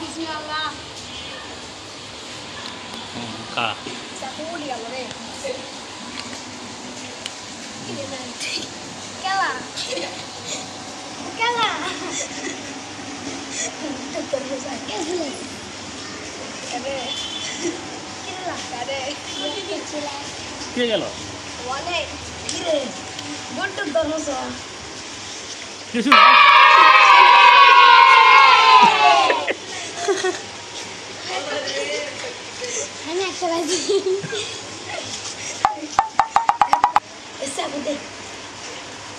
Bismillah. Kak. Satu dia boleh. Kela. Kela. Terus saya. Kade. Kela kade. কে গেল বলে কিরে বড় ধরছ কিছু না আমি একটা বাজি এসে বুঝে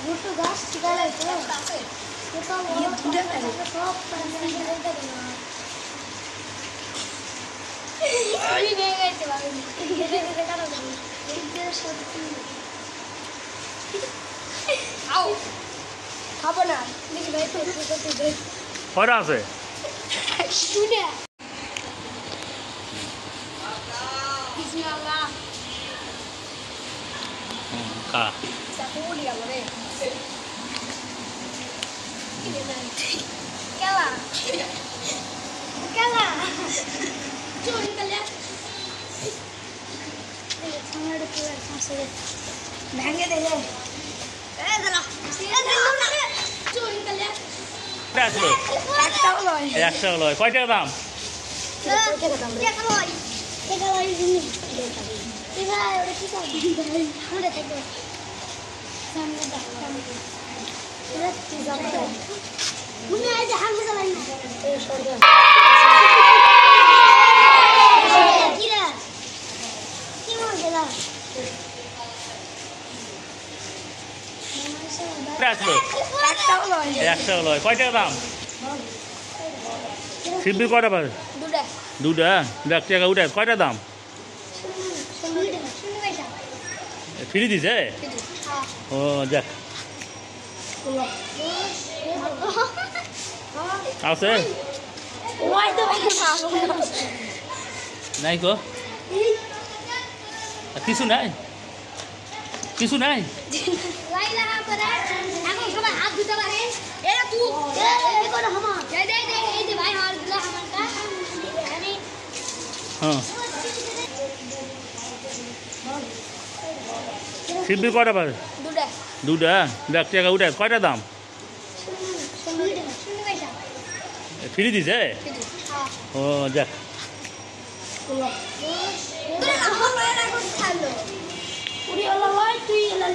বড় গাছ গালে তো আছে তো ये বুঝে না সব পানি দিতে না আমি নিয়ে গেছি বাবু এটা এটা কারো এটা সত্যি আও খাবো না দেখি ভাই তো করতে দে কয়টা আছে শুনে বিসমিল্লাহ Kak. satu dia boleh kela kela curi kalian sampai depan masuk bhenge deh dalah curi kalian কয়টা আসলো একটা হলো 100 হলো কয় টাকা দাম টাকা লয় টাকা লয় জিনিস এটা ওটা কি করে আমরা দেখো সামনে দেখো এটা কি জানো মনে হয় যে হামজা চালাই না এই সরদা কিরা কি মন গেলা কয়টা আসলো একটা হলো 100 হলো কয় টাকা দাম সিদ্ধি কয়টা পাবে দুটা দুটা দেখ টাকা উঠে কয়টা দাম শুনে পয়সা ফ্রি দিছে ও যাক আছে ওই তো ভাই নাই গো কিছু নাই কিছু নাই লাইলা করে এখন সবাই হাত ধুতে পারে এরা তুই এই করে হামা দে দে দে এই যে ভাই হাত দিলা হামাটা আমি হ্যাঁ সিদ্ধি কয়টা পাবে দুটা দুটা দেখ টাকা উঠে কয়টা দাম শুনে পয়সা ফ্রি দিছে ও যাক তুই আল্লাহ তুই এলা